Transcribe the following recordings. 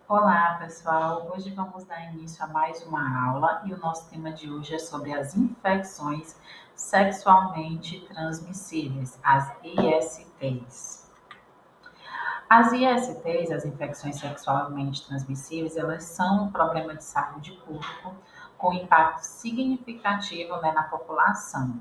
Olá, pessoal! Hoje vamos dar início a mais uma aula e o nosso tema de hoje é sobre as infecções sexualmente transmissíveis, as ISTs. As ISTs, as infecções sexualmente transmissíveis, elas são um problema de saúde pública com impacto significativo, na população.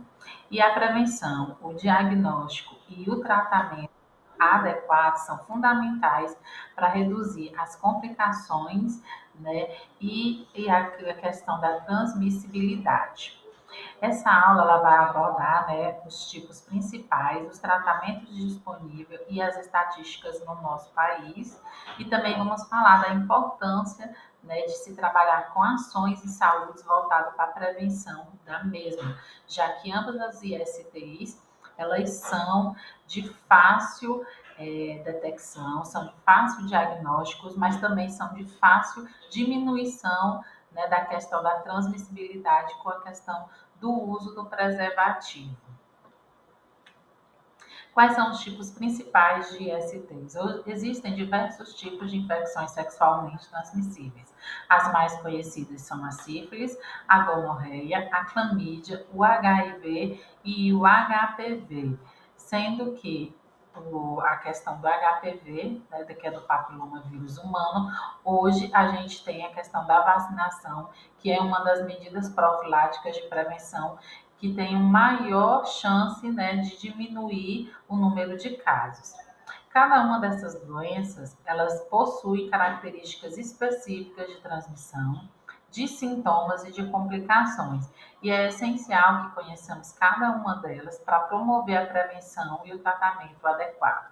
E a prevenção, o diagnóstico e o tratamento adequados são fundamentais para reduzir as complicações, e a questão da transmissibilidade. Essa aula ela vai abordar, os tipos principais, os tratamentos disponíveis e as estatísticas no nosso país. E também vamos falar da importância, de se trabalhar com ações de saúde voltadas para a prevenção da mesma, já que ambas as ISTs elas são de fácil detecção, são de fácil diagnósticos, mas também são de fácil diminuição, da questão da transmissibilidade com a questão do uso do preservativo. Quais são os tipos principais de ISTs? Existem diversos tipos de infecções sexualmente transmissíveis. As mais conhecidas são a sífilis, a gonorreia, a clamídia, o HIV e o HPV, sendo que a questão do HPV, que é do papiloma vírus humano, hoje a gente tem a questão da vacinação, que é uma das medidas profiláticas de prevenção que tem maior chance, de diminuir o número de casos. Cada uma dessas doenças, elas possuem características específicas de transmissão, de sintomas e de complicações. E é essencial que conheçamos cada uma delas para promover a prevenção e o tratamento adequado.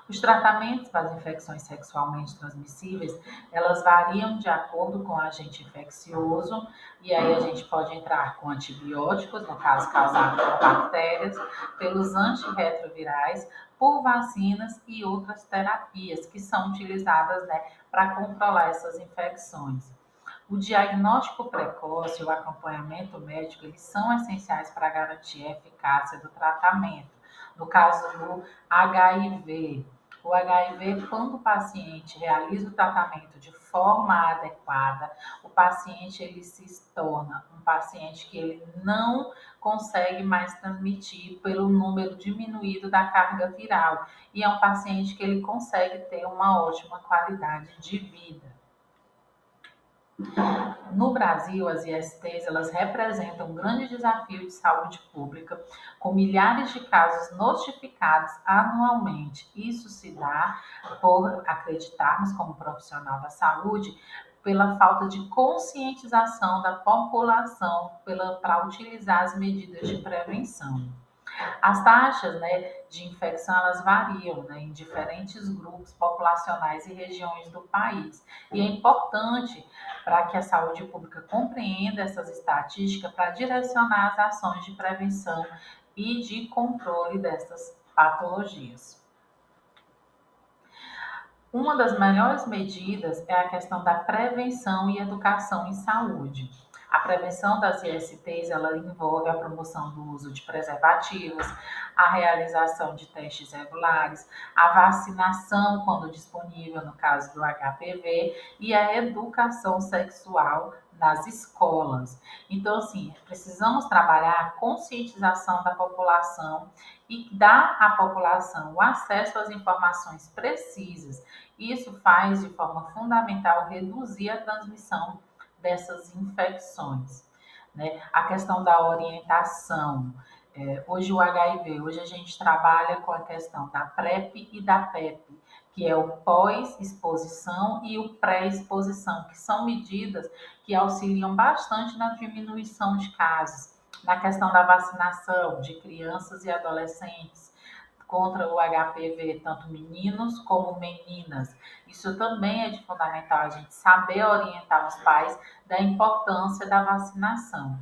Os tratamentos para as infecções sexualmente transmissíveis, elas variam de acordo com o agente infeccioso, e aí a gente pode entrar com antibióticos, no caso causado por bactérias, pelos antirretrovirais, por vacinas e outras terapias que são utilizadas, para controlar essas infecções. O diagnóstico precoce e o acompanhamento médico, eles são essenciais para garantir a eficácia do tratamento. No caso do HIV, o HIV, quando o paciente realiza o tratamento de forma adequada, o paciente ele se torna um paciente que ele não consegue mais transmitir pelo número diminuído da carga viral, e é um paciente que ele consegue ter uma ótima qualidade de vida. No Brasil, as ISTs elas representam um grande desafio de saúde pública, com milhares de casos notificados anualmente. Isso se dá por acreditarmos, como profissional da saúde, pela falta de conscientização da população para utilizar as medidas de prevenção. As taxas, de infecção elas variam, em diferentes grupos populacionais e regiões do país. E é importante para que a saúde pública compreenda essas estatísticas para direcionar as ações de prevenção e de controle dessas patologias. Uma das melhores medidas é a questão da prevenção e educação em saúde. A prevenção das ISTs, ela envolve a promoção do uso de preservativos, a realização de testes regulares, a vacinação quando disponível, no caso do HPV, e a educação sexual nas escolas. Então, assim, precisamos trabalhar a conscientização da população e dar à população o acesso às informações precisas. Isso faz, de forma fundamental, reduzir a transmissão dessas infecções. A questão da orientação. Hoje o HIV, hoje a gente trabalha com a questão da PrEP e da PEP, que é o pós-exposição e o pré-exposição, que são medidas que auxiliam bastante na diminuição de casos, na questão da vacinação de crianças e adolescentes contra o HPV, tanto meninos como meninas. Isso também é de fundamental a gente saber orientar os pais da importância da vacinação.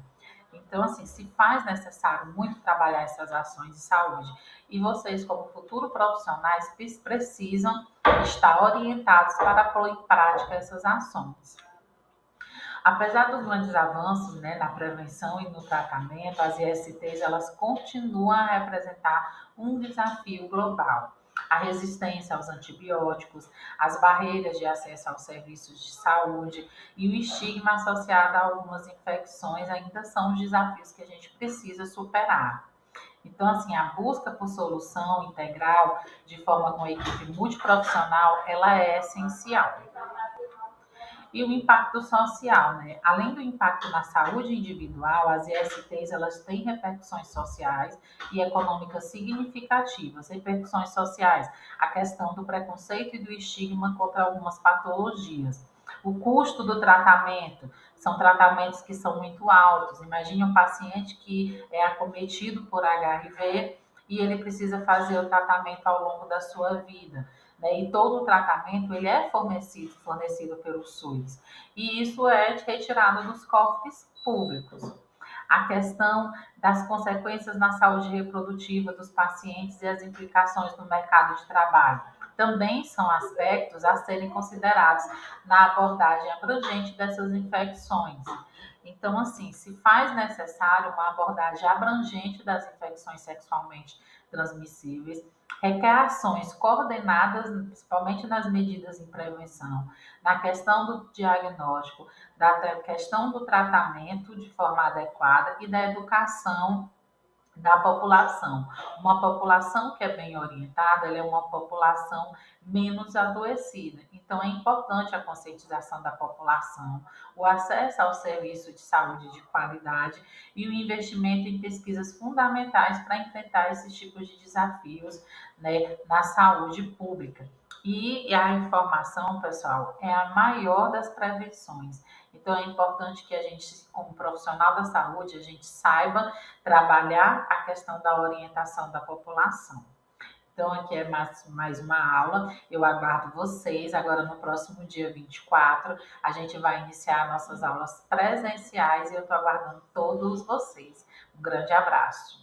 Então, assim, se faz necessário muito trabalhar essas ações de saúde. E vocês, como futuros profissionais, precisam estar orientados para pôr em prática essas ações. Apesar dos grandes avanços, na prevenção e no tratamento, as ISTs elas continuam a representar um desafio global. a resistência aos antibióticos, as barreiras de acesso aos serviços de saúde e o estigma associado a algumas infecções ainda são os desafios que a gente precisa superar. Então, assim, a busca por solução integral, de forma com a equipe multiprofissional, ela é essencial. E o impacto social, né? Além do impacto na saúde individual, as ISTs elas têm repercussões sociais e econômicas significativas. Repercussões sociais, a questão do preconceito e do estigma contra algumas patologias. O custo do tratamento, são tratamentos que são muito altos. Imagine um paciente que é acometido por HIV e ele precisa fazer o tratamento ao longo da sua vida, né? E todo o tratamento ele é fornecido pelo SUS. E isso é retirado dos cofres públicos. A questão das consequências na saúde reprodutiva dos pacientes e as implicações no mercado de trabalho também são aspectos a serem considerados na abordagem abrangente dessas infecções. Então, assim, se faz necessário uma abordagem abrangente das infecções sexualmente transmissíveis, requer ações coordenadas, principalmente nas medidas em prevenção, na questão do diagnóstico, da questão do tratamento de forma adequada e da educação da população. Uma população que é bem orientada, ela é uma população menos adoecida. Então, é importante a conscientização da população, o acesso ao serviço de saúde de qualidade e o investimento em pesquisas fundamentais para enfrentar esses tipos de desafios, né, na saúde pública. E a informação, pessoal, é a maior das prevenções. Então, é importante que a gente, como profissional da saúde, a gente saiba trabalhar a questão da orientação da população. Então, aqui é mais uma aula. Eu aguardo vocês. Agora, no próximo dia 24, a gente vai iniciar nossas aulas presenciais e eu estou aguardando todos vocês. Um grande abraço.